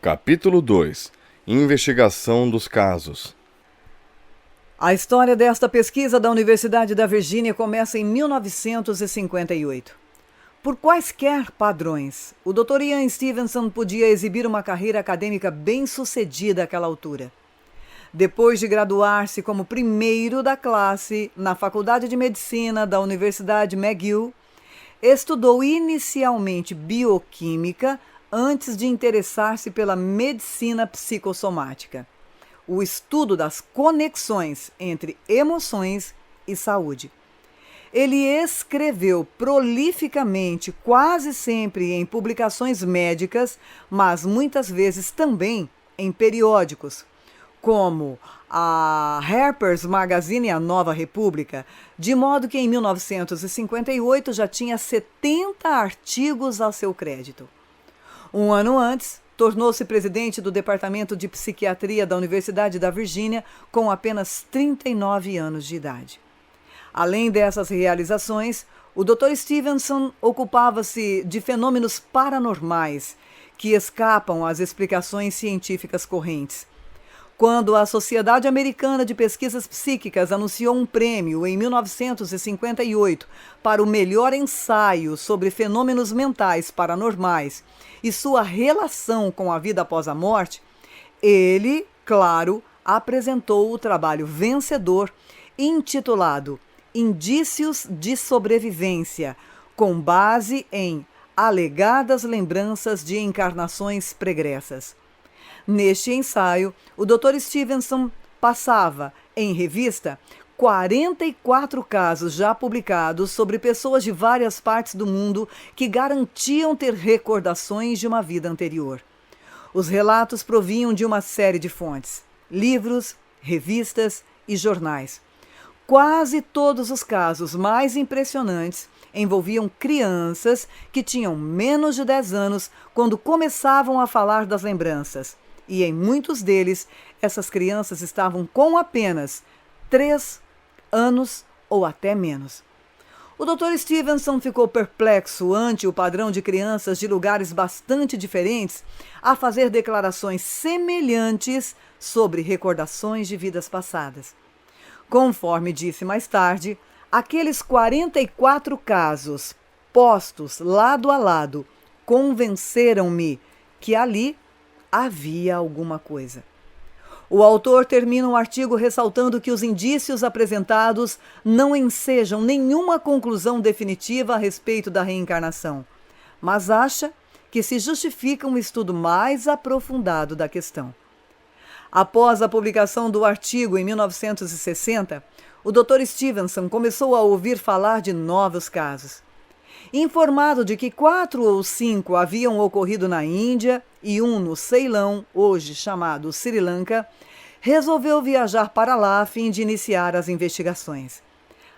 Capítulo 2. Investigação dos casos. A história desta pesquisa da Universidade da Virgínia começa em 1958. Por quaisquer padrões, o Dr. Ian Stevenson podia exibir uma carreira acadêmica bem-sucedida àquela altura. Depois de graduar-se como primeiro da classe na Faculdade de Medicina da Universidade McGill, estudou inicialmente bioquímica antes de interessar-se pela medicina psicossomática, o estudo das conexões entre emoções e saúde. Ele escreveu prolificamente, quase sempre em publicações médicas, mas muitas vezes também em periódicos, como a Harper's Magazine e a Nova República, de modo que em 1958 já tinha 70 artigos a seu crédito. Um ano antes, tornou-se presidente do Departamento de Psiquiatria da Universidade da Virgínia com apenas 39 anos de idade. Além dessas realizações, o Dr. Stevenson ocupava-se de fenômenos paranormais que escapam às explicações científicas correntes. Quando a Sociedade Americana de Pesquisas Psíquicas anunciou um prêmio em 1958 para o melhor ensaio sobre fenômenos mentais paranormais e sua relação com a vida após a morte, ele, claro, apresentou o trabalho vencedor intitulado Indícios de Sobrevivência, com base em alegadas lembranças de encarnações pregressas. Neste ensaio, o Dr. Stevenson passava, em revista, 44 casos já publicados sobre pessoas de várias partes do mundo que garantiam ter recordações de uma vida anterior. Os relatos provinham de uma série de fontes: livros, revistas e jornais. Quase todos os casos mais impressionantes envolviam crianças que tinham menos de 10 anos quando começavam a falar das lembranças. E em muitos deles, essas crianças estavam com apenas 3 anos ou até menos. O Dr. Stevenson ficou perplexo ante o padrão de crianças de lugares bastante diferentes a fazer declarações semelhantes sobre recordações de vidas passadas. Conforme disse mais tarde, aqueles 44 casos postos lado a lado convenceram-me que ali havia alguma coisa. O autor termina o artigo ressaltando que os indícios apresentados não ensejam nenhuma conclusão definitiva a respeito da reencarnação, mas acha que se justifica um estudo mais aprofundado da questão. Após a publicação do artigo em 1960, o Dr. Stevenson começou a ouvir falar de novos casos. Informado de que 4 ou 5 haviam ocorrido na Índia e um no Ceilão, hoje chamado Sri Lanka, resolveu viajar para lá a fim de iniciar as investigações.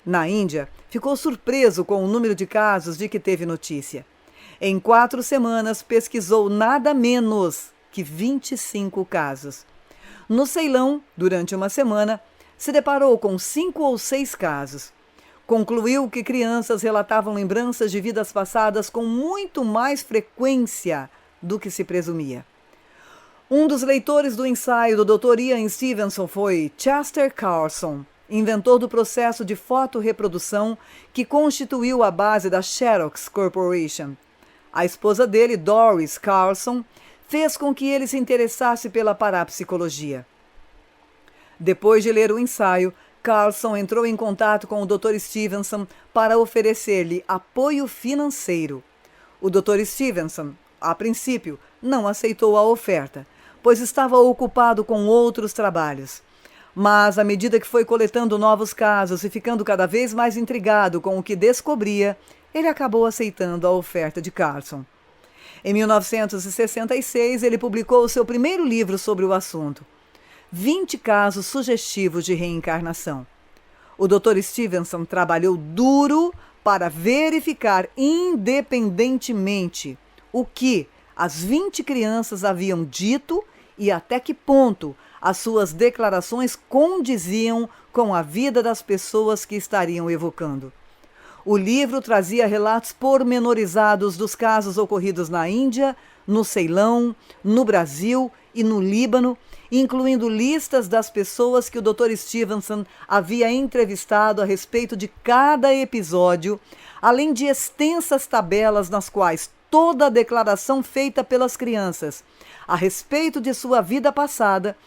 Na Índia, ficou surpreso com o número de casos de que teve notícia. Em 4 semanas, pesquisou nada menos que 25 casos. No Ceilão, durante uma semana, se deparou com 5 ou 6 casos. Concluiu que crianças relatavam lembranças de vidas passadas com muito mais frequência do que se presumia. Um dos leitores do ensaio do Dr. Ian Stevenson foi Chester Carlson, inventor do processo de fotorreprodução que constituiu a base da Xerox Corporation. A esposa dele, Doris Carlson, fez com que ele se interessasse pela parapsicologia. Depois de ler o ensaio, Carlson entrou em contato com o Dr. Stevenson para oferecer-lhe apoio financeiro. O Dr. Stevenson, a princípio, não aceitou a oferta, pois estava ocupado com outros trabalhos. Mas, à medida que foi coletando novos casos e ficando cada vez mais intrigado com o que descobria, ele acabou aceitando a oferta de Carlson. Em 1966, ele publicou o seu primeiro livro sobre o assunto, 20 casos sugestivos de reencarnação. O Dr. Stevenson trabalhou duro para verificar independentemente o que as 20 crianças haviam dito e até que ponto as suas declarações condiziam com a vida das pessoas que estariam evocando. O livro trazia relatos pormenorizados dos casos ocorridos na Índia, no Ceilão, no Brasil e no Líbano, incluindo listas das pessoas que o Dr. Stevenson havia entrevistado a respeito de cada episódio, além de extensas tabelas nas quais toda a declaração feita pelas crianças a respeito de sua vida passada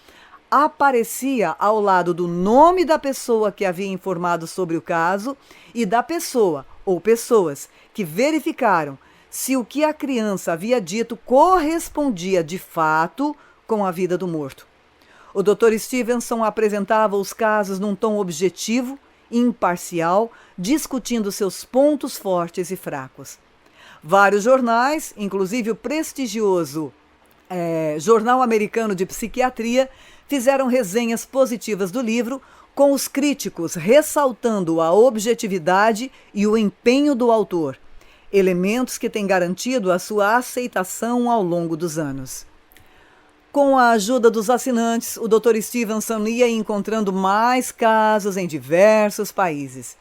aparecia ao lado do nome da pessoa que havia informado sobre o caso e da pessoa ou pessoas que verificaram se o que a criança havia dito correspondia de fato com a vida do morto. O Dr. Stevenson apresentava os casos num tom objetivo, imparcial, discutindo seus pontos fortes e fracos. Vários jornais, inclusive o prestigioso Jornal Americano de Psiquiatria, fizeram resenhas positivas do livro, com os críticos ressaltando a objetividade e o empenho do autor, elementos que têm garantido a sua aceitação ao longo dos anos. Com a ajuda dos assinantes, o Dr. Stevenson ia encontrando mais casos em diversos países.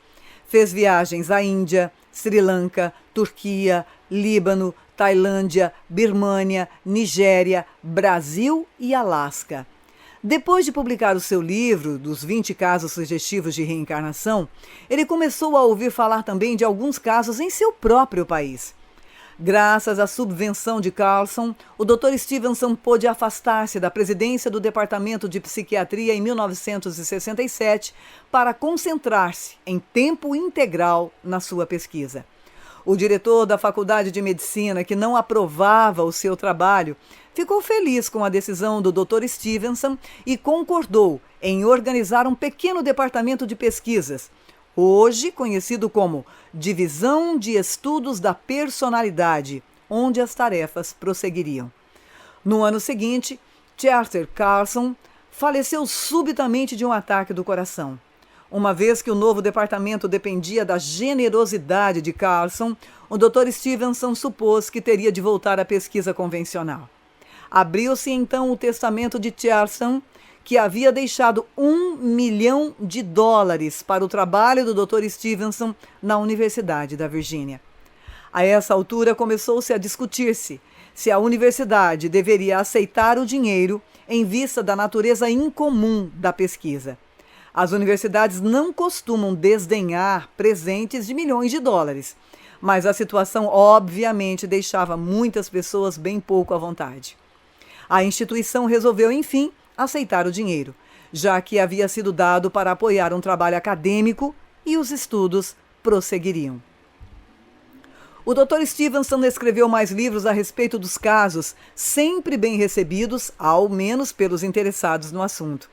Fez viagens à Índia, Sri Lanka, Turquia, Líbano, Tailândia, Birmânia, Nigéria, Brasil e Alasca. Depois de publicar o seu livro, dos 20 casos sugestivos de reencarnação, ele começou a ouvir falar também de alguns casos em seu próprio país. Graças à subvenção de Carlson, o Dr. Stevenson pôde afastar-se da presidência do Departamento de Psiquiatria em 1967 para concentrar-se em tempo integral na sua pesquisa. O diretor da Faculdade de Medicina, que não aprovava o seu trabalho, ficou feliz com a decisão do Dr. Stevenson e concordou em organizar um pequeno departamento de pesquisas, hoje conhecido como Divisão de Estudos da Personalidade, onde as tarefas prosseguiriam. No ano seguinte, Charter Carlson faleceu subitamente de um ataque do coração. Uma vez que o novo departamento dependia da generosidade de Carlson, o Dr. Stevenson supôs que teria de voltar à pesquisa convencional. Abriu-se então o testamento de Charlson, que havia deixado $1 milhão para o trabalho do Dr. Stevenson na Universidade da Virgínia. A essa altura começou-se a discutir-se se a universidade deveria aceitar o dinheiro em vista da natureza incomum da pesquisa. As universidades não costumam desdenhar presentes de milhões de dólares, mas a situação obviamente deixava muitas pessoas bem pouco à vontade. A instituição resolveu, enfim, aceitar o dinheiro, já que havia sido dado para apoiar um trabalho acadêmico e os estudos prosseguiriam. O Dr. Stevenson escreveu mais livros a respeito dos casos, sempre bem recebidos, ao menos pelos interessados no assunto.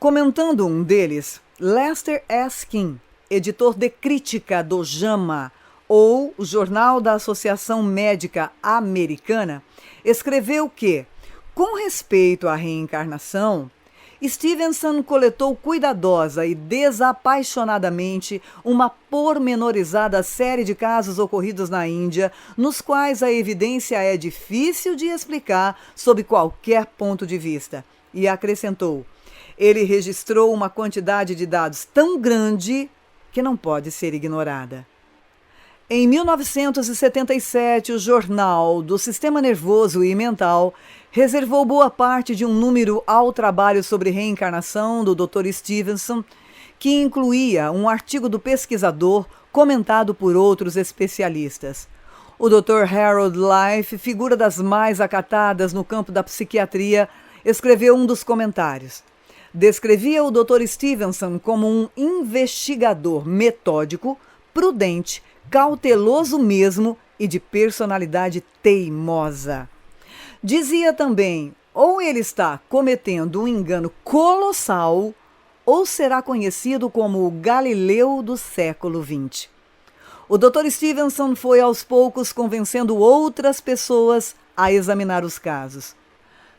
Comentando um deles, Lester S. King, editor de crítica do JAMA, ou o Jornal da Associação Médica Americana, escreveu que, com respeito à reencarnação, Stevenson coletou cuidadosa e desapaixonadamente uma pormenorizada série de casos ocorridos na Índia, nos quais a evidência é difícil de explicar sob qualquer ponto de vista, e acrescentou: ele registrou uma quantidade de dados tão grande que não pode ser ignorada. Em 1977, o Jornal do Sistema Nervoso e Mental reservou boa parte de um número ao trabalho sobre reencarnação do Dr. Stevenson, que incluía um artigo do pesquisador comentado por outros especialistas. O Dr. Harold Life, figura das mais acatadas no campo da psiquiatria, escreveu um dos comentários. Descrevia o Dr. Stevenson como um investigador metódico, prudente, cauteloso mesmo e de personalidade teimosa. Dizia também, ou ele está cometendo um engano colossal, ou será conhecido como o Galileu do século XX. O Dr. Stevenson foi aos poucos convencendo outras pessoas a examinar os casos.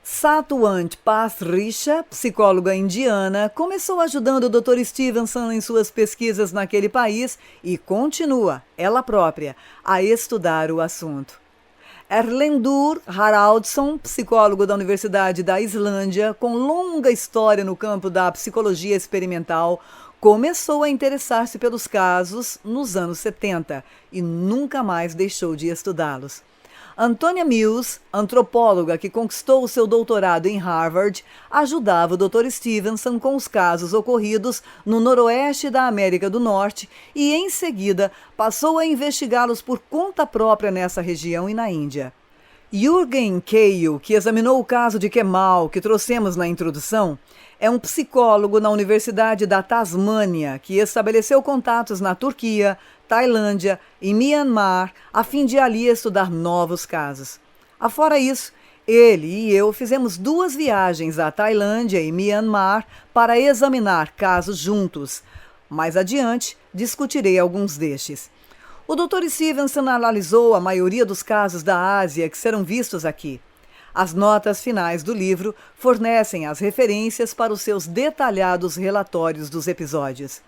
Satwant Pasricha, psicóloga indiana, começou ajudando o Dr. Stevenson em suas pesquisas naquele país e continua, ela própria, a estudar o assunto. Erlendur Haraldsson, psicólogo da Universidade da Islândia, com longa história no campo da psicologia experimental, começou a interessar-se pelos casos nos anos 70 e nunca mais deixou de estudá-los. Antonia Mills, antropóloga que conquistou o seu doutorado em Harvard, ajudava o Dr. Stevenson com os casos ocorridos no noroeste da América do Norte e, em seguida, passou a investigá-los por conta própria nessa região e na Índia. Jürgen Keil, que examinou o caso de Kemal, que trouxemos na introdução, é um psicólogo na Universidade da Tasmânia que estabeleceu contatos na Turquia, Tailândia e Myanmar a fim de ali estudar novos casos. Afora isso, ele e eu fizemos 2 viagens à Tailândia e Myanmar para examinar casos juntos. Mais adiante, discutirei alguns destes. O Dr. Stevenson analisou a maioria dos casos da Ásia que serão vistos aqui. As notas finais do livro fornecem as referências para os seus detalhados relatórios dos episódios.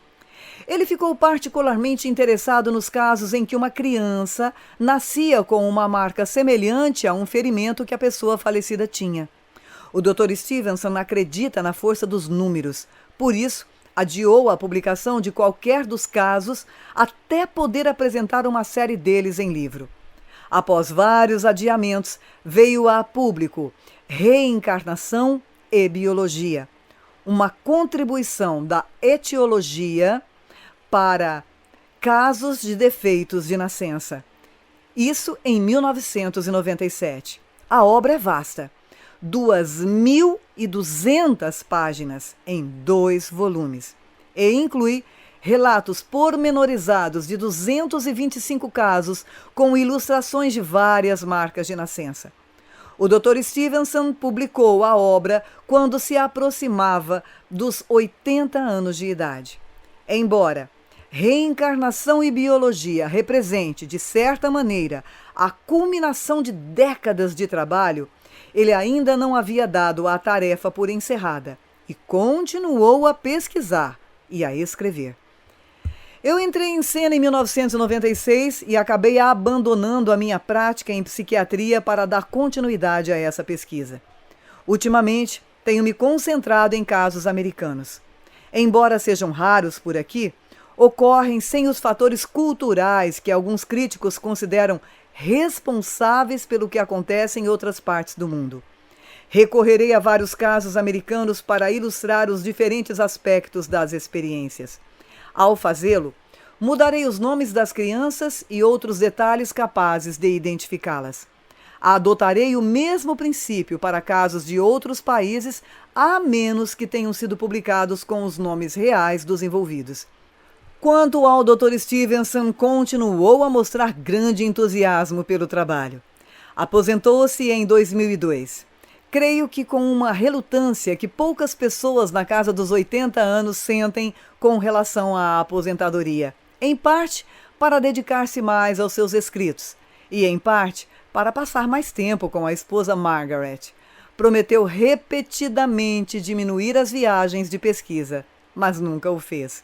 Ele ficou particularmente interessado nos casos em que uma criança nascia com uma marca semelhante a um ferimento que a pessoa falecida tinha. O Dr. Stevenson acredita na força dos números, por isso adiou a publicação de qualquer dos casos até poder apresentar uma série deles em livro. Após vários adiamentos, veio a público Reencarnação e Biologia, uma contribuição da etiologia para casos de defeitos de nascença. Isso em 1997. A obra é vasta, 2.200 páginas em 2 volumes, e inclui relatos pormenorizados de 225 casos com ilustrações de várias marcas de nascença. O Dr. Stevenson publicou a obra quando se aproximava dos 80 anos de idade. Embora Reencarnação e Biologia represente, de certa maneira, a culminação de décadas de trabalho, ele ainda não havia dado a tarefa por encerrada e continuou a pesquisar e a escrever. Eu entrei em cena em 1996 e acabei abandonando a minha prática em psiquiatria para dar continuidade a essa pesquisa. Ultimamente, tenho me concentrado em casos americanos. Embora sejam raros por aqui, ocorrem sem os fatores culturais que alguns críticos consideram responsáveis pelo que acontece em outras partes do mundo. Recorrerei a vários casos americanos para ilustrar os diferentes aspectos das experiências. Ao fazê-lo, mudarei os nomes das crianças e outros detalhes capazes de identificá-las. Adotarei o mesmo princípio para casos de outros países, a menos que tenham sido publicados com os nomes reais dos envolvidos. Quanto ao Dr. Stevenson, continuou a mostrar grande entusiasmo pelo trabalho. Aposentou-se em 2002. Creio que com uma relutância que poucas pessoas na casa dos 80 anos sentem com relação à aposentadoria. Em parte, para dedicar-se mais aos seus escritos. E, em parte, para passar mais tempo com a esposa Margaret. Prometeu repetidamente diminuir as viagens de pesquisa, mas nunca o fez.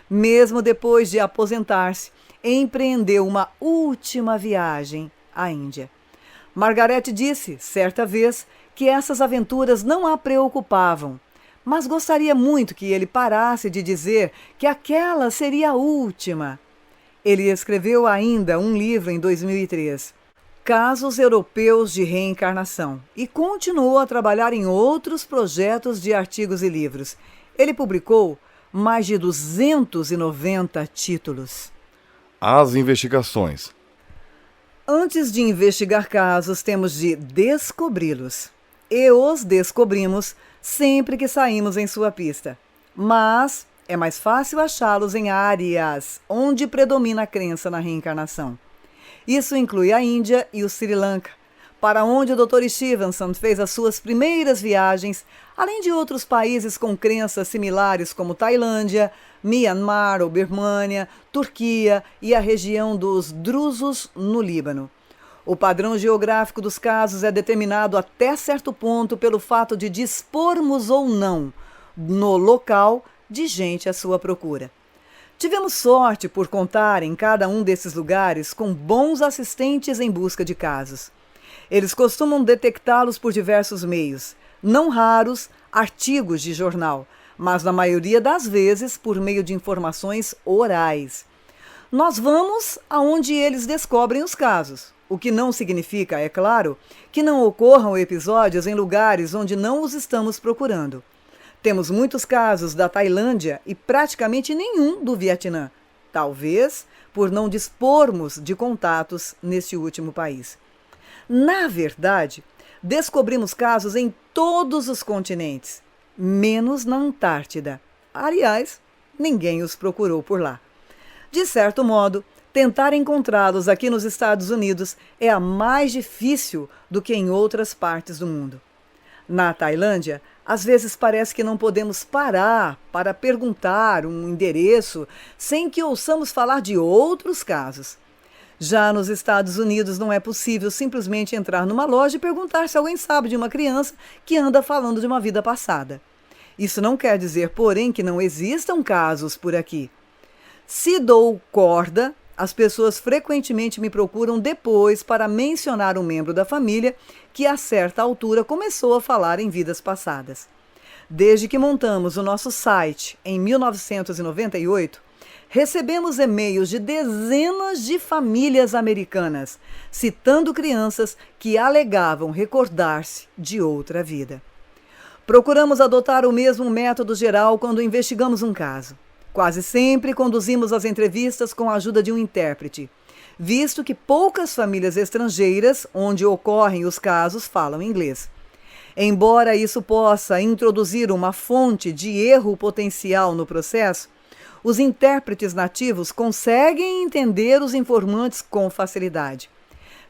Mesmo depois de aposentar-se, empreendeu uma última viagem à Índia. Margaret disse, certa vez, que essas aventuras não a preocupavam, mas gostaria muito que ele parasse de dizer que aquela seria a última. Ele escreveu ainda um livro em 2003, Casos Europeus de Reencarnação, e continuou a trabalhar em outros projetos de artigos e livros. Ele publicou mais de 290 títulos. As investigações. Antes de investigar casos, temos de descobri-los. E os descobrimos sempre que saímos em sua pista. Mas é mais fácil achá-los em áreas onde predomina a crença na reencarnação. Isso inclui a Índia e o Sri Lanka, para onde o Dr. Stevenson fez as suas primeiras viagens, além de outros países com crenças similares como Tailândia, Myanmar ou Birmânia, Turquia e a região dos Drusos no Líbano. O padrão geográfico dos casos é determinado até certo ponto pelo fato de dispormos ou não, no local, de gente à sua procura. Tivemos sorte por contar em cada um desses lugares com bons assistentes em busca de casos. Eles costumam detectá-los por diversos meios, não raros, artigos de jornal, mas na maioria das vezes por meio de informações orais. Nós vamos aonde eles descobrem os casos, O que não significa, é claro, que não ocorram episódios em lugares onde não os estamos procurando. Temos muitos casos da Tailândia e praticamente nenhum do Vietnã, talvez por não dispormos de contatos neste último país. Na verdade, descobrimos casos em todos os continentes, menos na Antártida. Aliás, ninguém os procurou por lá. De certo modo, tentar encontrá-los aqui nos Estados Unidos é a mais difícil do que em outras partes do mundo. Na Tailândia, às vezes parece que não podemos parar para perguntar um endereço sem que ouçamos falar de outros casos. Já nos Estados Unidos não é possível simplesmente entrar numa loja e perguntar se alguém sabe de uma criança que anda falando de uma vida passada. Isso não quer dizer, porém, que não existam casos por aqui. Se dou corda, as pessoas frequentemente me procuram depois para mencionar um membro da família que a certa altura começou a falar em vidas passadas. Desde que montamos o nosso site em 1998, recebemos e-mails de dezenas de famílias americanas, citando crianças que alegavam recordar-se de outra vida. Procuramos adotar o mesmo método geral quando investigamos um caso. Quase sempre conduzimos as entrevistas com a ajuda de um intérprete, visto que poucas famílias estrangeiras onde ocorrem os casos falam inglês. Embora isso possa introduzir uma fonte de erro potencial no processo, os intérpretes nativos conseguem entender os informantes com facilidade.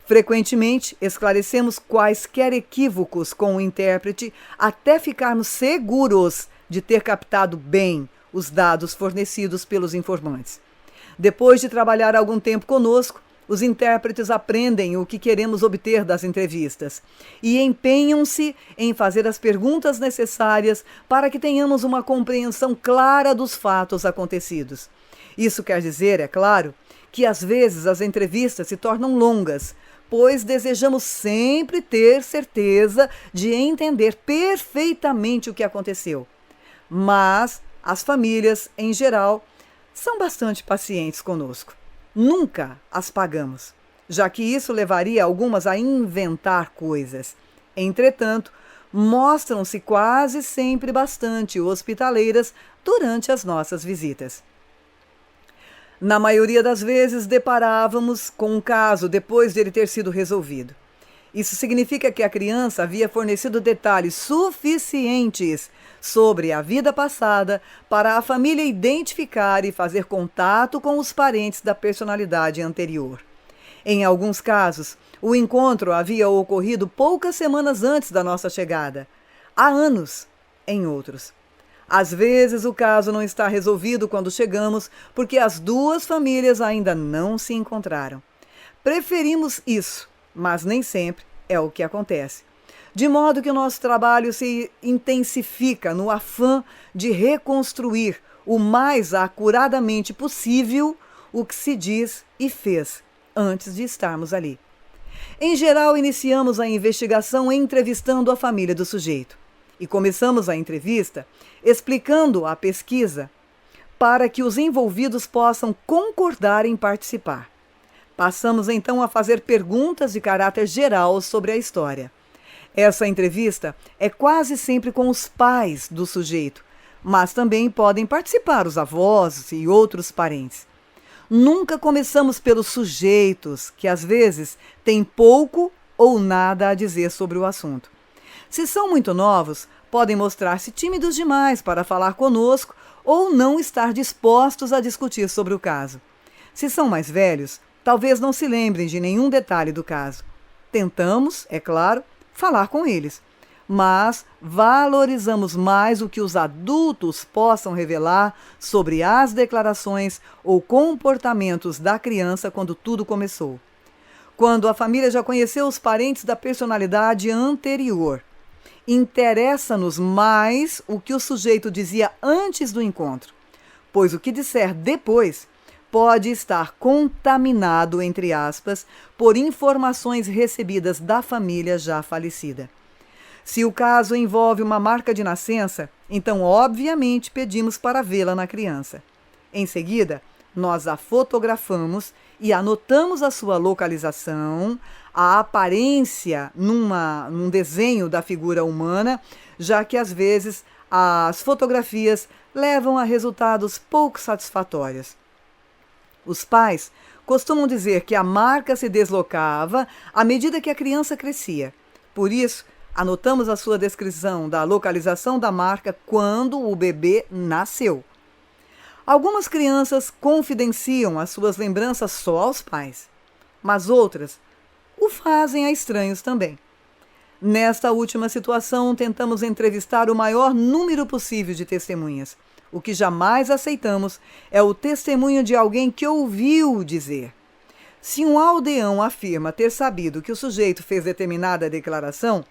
Frequentemente, esclarecemos quaisquer equívocos com o intérprete até ficarmos seguros de ter captado bem os dados fornecidos pelos informantes. Depois de trabalhar algum tempo conosco, os intérpretes aprendem o que queremos obter das entrevistas e empenham-se em fazer as perguntas necessárias para que tenhamos uma compreensão clara dos fatos acontecidos. Isso quer dizer, é claro, que às vezes as entrevistas se tornam longas, pois desejamos sempre ter certeza de entender perfeitamente o que aconteceu. Mas as famílias, em geral, são bastante pacientes conosco. Nunca as pagamos, já que isso levaria algumas a inventar coisas. Entretanto, mostram-se quase sempre bastante hospitaleiras durante as nossas visitas. Na maioria das vezes, deparávamos com um caso depois de ele ter sido resolvido. Isso significa que a criança havia fornecido detalhes suficientes sobre a vida passada para a família identificar e fazer contato com os parentes da personalidade anterior. Em alguns casos, o encontro havia ocorrido poucas semanas antes da nossa chegada. Há anos, em outros. Às vezes, o caso não está resolvido quando chegamos porque as duas famílias ainda não se encontraram. Preferimos isso, mas nem sempre é o que acontece. De modo que o nosso trabalho se intensifica no afã de reconstruir o mais acuradamente possível o que se diz e fez antes de estarmos ali. Em geral, iniciamos a investigação entrevistando a família do sujeito. E começamos a entrevista explicando a pesquisa para que os envolvidos possam concordar em participar. Passamos então a fazer perguntas de caráter geral sobre a história. Essa entrevista é quase sempre com os pais do sujeito, mas também podem participar os avós e outros parentes. Nunca começamos pelos sujeitos, que às vezes têm pouco ou nada a dizer sobre o assunto. Se são muito novos, podem mostrar-se tímidos demais para falar conosco ou não estar dispostos a discutir sobre o caso. Se são mais velhos, talvez não se lembrem de nenhum detalhe do caso. Tentamos, é claro, falar com eles, mas valorizamos mais o que os adultos possam revelar sobre as declarações ou comportamentos da criança quando tudo começou. Quando a família já conheceu os parentes da personalidade anterior, interessa-nos mais o que o sujeito dizia antes do encontro, pois o que disser depois pode estar contaminado, entre aspas, por informações recebidas da família já falecida. Se o caso envolve uma marca de nascença, então obviamente pedimos para vê-la na criança. Em seguida, nós a fotografamos e anotamos a sua localização, a aparência num desenho da figura humana, já que às vezes as fotografias levam a resultados pouco satisfatórios. Os pais costumam dizer que a marca se deslocava à medida que a criança crescia. Por isso, anotamos a sua descrição da localização da marca quando o bebê nasceu. Algumas crianças confidenciam as suas lembranças só aos pais, mas outras o fazem a estranhos também. Nesta última situação, tentamos entrevistar o maior número possível de testemunhas. O que jamais aceitamos é o testemunho de alguém que ouviu dizer. Se um aldeão afirma ter sabido que o sujeito fez determinada declaração,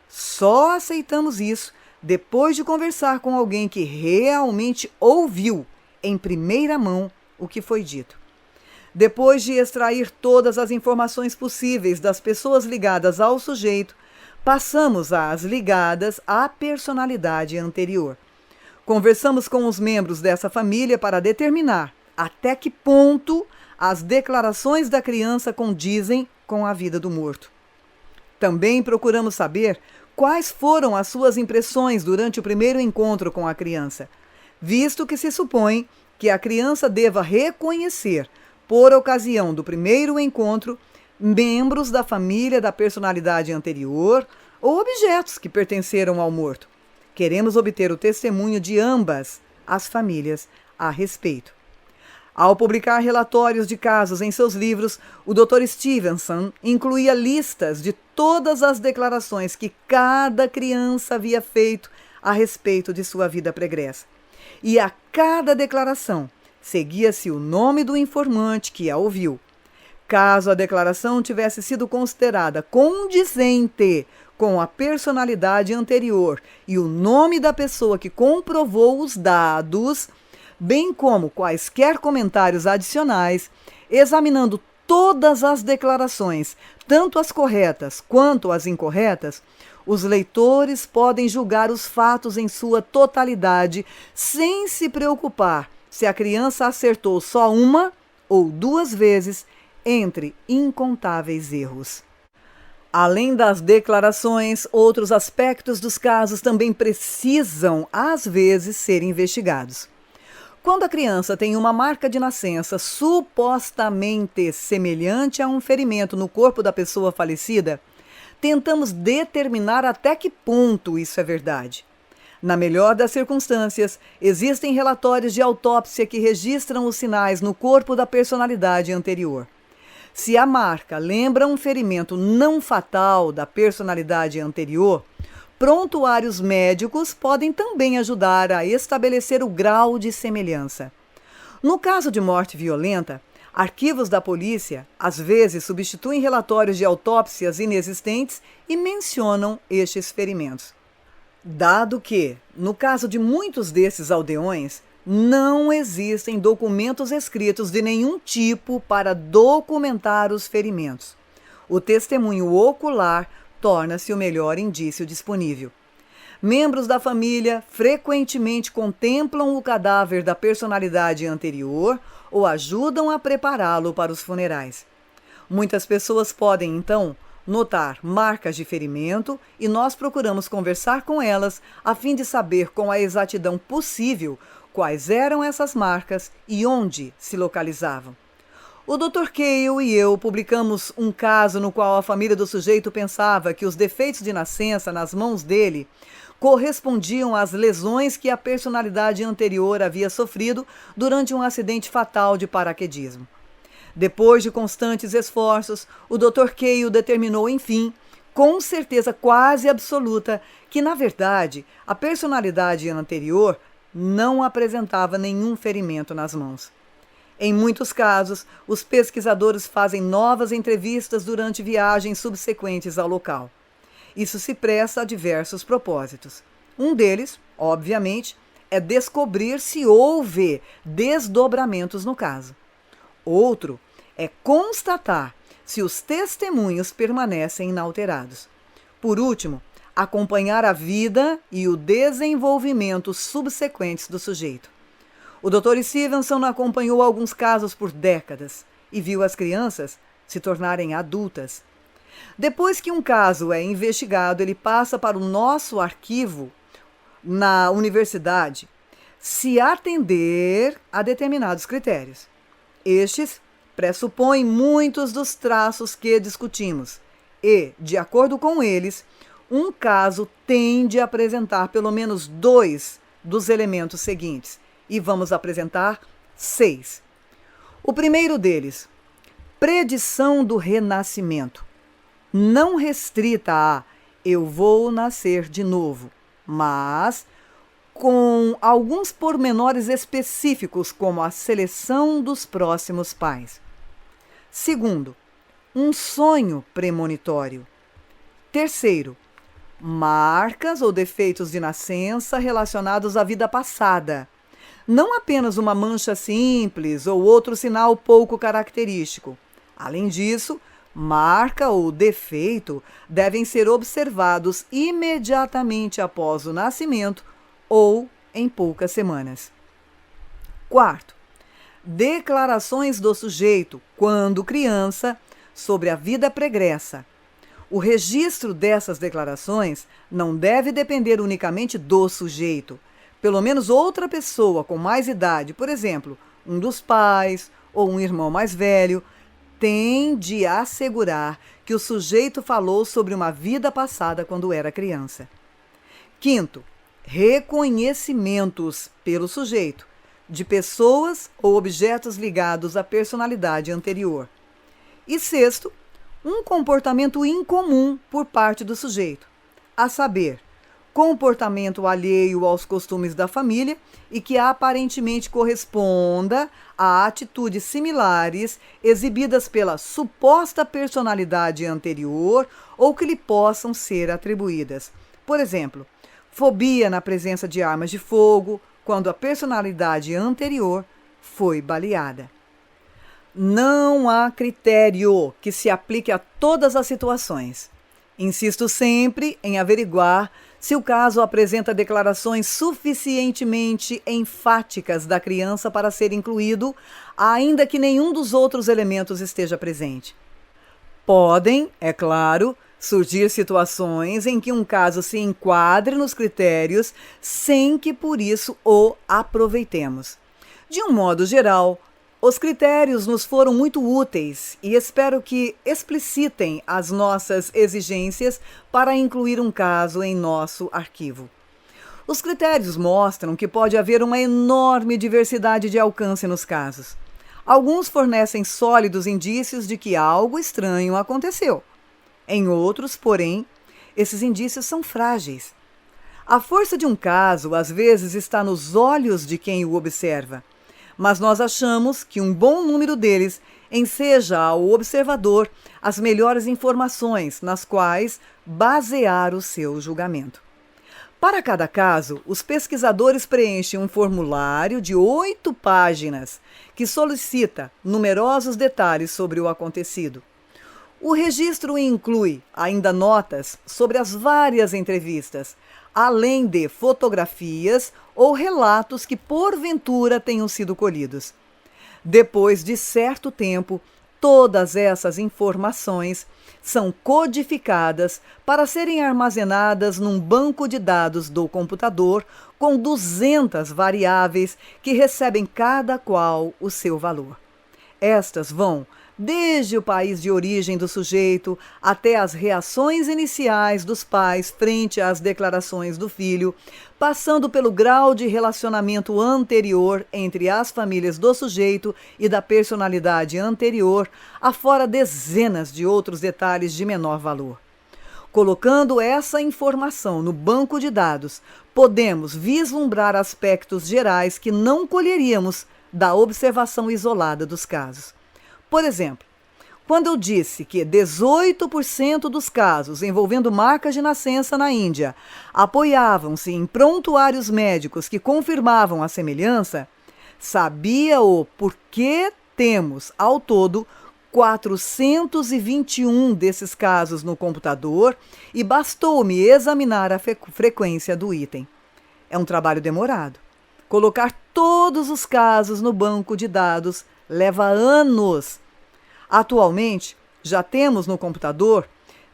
só aceitamos isso depois de conversar com alguém que realmente ouviu em primeira mão o que foi dito. Depois de extrair todas as informações possíveis das pessoas ligadas ao sujeito, passamos às ligadas à personalidade anterior. Conversamos com os membros dessa família para determinar até que ponto as declarações da criança condizem com a vida do morto. Também procuramos saber quais foram as suas impressões durante o primeiro encontro com a criança, visto que se supõe que a criança deva reconhecer, por ocasião do primeiro encontro, membros da família da personalidade anterior ou objetos que pertenceram ao morto. Queremos obter o testemunho de ambas as famílias a respeito. Ao publicar relatórios de casos em seus livros, o Dr. Stevenson incluía listas de todas as declarações que cada criança havia feito a respeito de sua vida pregressa. E a cada declaração seguia-se o nome do informante que a ouviu. Caso a declaração tivesse sido considerada condizente com a personalidade anterior e o nome da pessoa que comprovou os dados, bem como quaisquer comentários adicionais, examinando todas as declarações, tanto as corretas quanto as incorretas, os leitores podem julgar os fatos em sua totalidade sem se preocupar se a criança acertou só uma ou duas vezes entre incontáveis erros. Além das declarações, outros aspectos dos casos também precisam, às vezes, ser investigados. Quando a criança tem uma marca de nascença supostamente semelhante a um ferimento no corpo da pessoa falecida, tentamos determinar até que ponto isso é verdade. Na melhor das circunstâncias, existem relatórios de autópsia que registram os sinais no corpo da personalidade anterior. Se a marca lembra um ferimento não fatal da personalidade anterior, prontuários médicos podem também ajudar a estabelecer o grau de semelhança. No caso de morte violenta, arquivos da polícia às vezes substituem relatórios de autópsias inexistentes e mencionam estes ferimentos. Dado que, no caso de muitos desses aldeões, não existem documentos escritos de nenhum tipo para documentar os ferimentos, o testemunho ocular torna-se o melhor indício disponível. Membros da família frequentemente contemplam o cadáver da personalidade anterior ou ajudam a prepará-lo para os funerais. Muitas pessoas podem, então, notar marcas de ferimento e nós procuramos conversar com elas a fim de saber com a exatidão possível quais eram essas marcas e onde se localizavam. O Dr. Cale e eu publicamos um caso no qual a família do sujeito pensava que os defeitos de nascença nas mãos dele correspondiam às lesões que a personalidade anterior havia sofrido durante um acidente fatal de paraquedismo. Depois de constantes esforços, o Dr. Cale determinou, enfim, com certeza quase absoluta, que, na verdade, a personalidade anterior não apresentava nenhum ferimento nas mãos. Em muitos casos, os pesquisadores fazem novas entrevistas durante viagens subsequentes ao local. Isso se presta a diversos propósitos. Um deles, obviamente, é descobrir se houve desdobramentos no caso. Outro é constatar se os testemunhos permanecem inalterados. Por último, acompanhar a vida e o desenvolvimento subsequentes do sujeito. O Dr. Stevenson acompanhou alguns casos por décadas e viu as crianças se tornarem adultas. Depois que um caso é investigado, ele passa para o nosso arquivo na universidade, se atender a determinados critérios. Estes pressupõem muitos dos traços que discutimos e, de acordo com eles, um caso tende a apresentar pelo menos 2 dos elementos seguintes, e vamos apresentar 6. O primeiro deles, predição do renascimento, não restrita a eu vou nascer de novo, mas com alguns pormenores específicos, como a seleção dos próximos pais. Segundo, um sonho premonitório. Terceiro, marcas ou defeitos de nascença relacionados à vida passada. Não apenas uma mancha simples ou outro sinal pouco característico. Além disso, marca ou defeito devem ser observados imediatamente após o nascimento ou em poucas semanas. Quarto, declarações do sujeito, quando criança, sobre a vida pregressa. O registro dessas declarações não deve depender unicamente do sujeito. Pelo menos outra pessoa com mais idade, por exemplo, um dos pais ou um irmão mais velho, tem de assegurar que o sujeito falou sobre uma vida passada quando era criança. Quinto, reconhecimentos pelo sujeito de pessoas ou objetos ligados à personalidade anterior. E sexto, um comportamento incomum por parte do sujeito, a saber, comportamento alheio aos costumes da família e que aparentemente corresponda a atitudes similares exibidas pela suposta personalidade anterior ou que lhe possam ser atribuídas. Por exemplo, fobia na presença de armas de fogo, quando a personalidade anterior foi baleada. Não há critério que se aplique a todas as situações. Insisto sempre em averiguar se o caso apresenta declarações suficientemente enfáticas da criança para ser incluído, ainda que nenhum dos outros elementos esteja presente. Podem, é claro, surgir situações em que um caso se enquadre nos critérios sem que por isso o aproveitemos. De um modo geral, os critérios nos foram muito úteis e espero que explicitem as nossas exigências para incluir um caso em nosso arquivo. Os critérios mostram que pode haver uma enorme diversidade de alcance nos casos. Alguns fornecem sólidos indícios de que algo estranho aconteceu. Em outros, porém, esses indícios são frágeis. A força de um caso, às vezes, está nos olhos de quem o observa, mas nós achamos que um bom número deles enseja ao observador as melhores informações nas quais basear o seu julgamento. Para cada caso, os pesquisadores preenchem um formulário de 8 páginas que solicita numerosos detalhes sobre o acontecido. O registro inclui ainda notas sobre as várias entrevistas, além de fotografias ou relatos que porventura tenham sido colhidos. Depois de certo tempo, todas essas informações são codificadas para serem armazenadas num banco de dados do computador com 200 variáveis que recebem cada qual o seu valor. Estas vão desde o país de origem do sujeito até as reações iniciais dos pais frente às declarações do filho, passando pelo grau de relacionamento anterior entre as famílias do sujeito e da personalidade anterior, afora dezenas de outros detalhes de menor valor. Colocando essa informação no banco de dados, podemos vislumbrar aspectos gerais que não colheríamos da observação isolada dos casos. Por exemplo, quando eu disse que 18% dos casos envolvendo marcas de nascença na Índia apoiavam-se em prontuários médicos que confirmavam a semelhança, sabia o porquê temos, ao todo, 421 desses casos no computador e bastou-me examinar a frequência do item. É um trabalho demorado. Colocar todos os casos no banco de dados leva anos. Atualmente, já temos no computador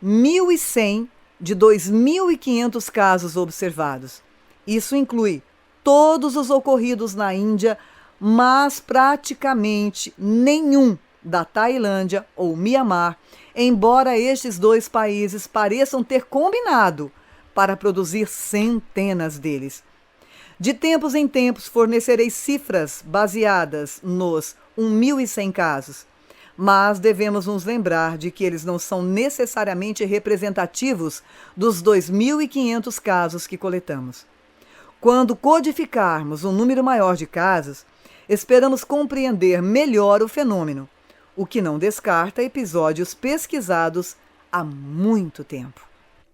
1.100 de 2.500 casos observados. Isso inclui todos os ocorridos na Índia, mas praticamente nenhum da Tailândia ou Mianmar, embora estes dois países pareçam ter combinado para produzir centenas deles. De tempos em tempos fornecerei cifras baseadas nos 1.100 casos, mas devemos nos lembrar de que eles não são necessariamente representativos dos 2.500 casos que coletamos. Quando codificarmos um número maior de casos, esperamos compreender melhor o fenômeno, o que não descarta episódios pesquisados há muito tempo.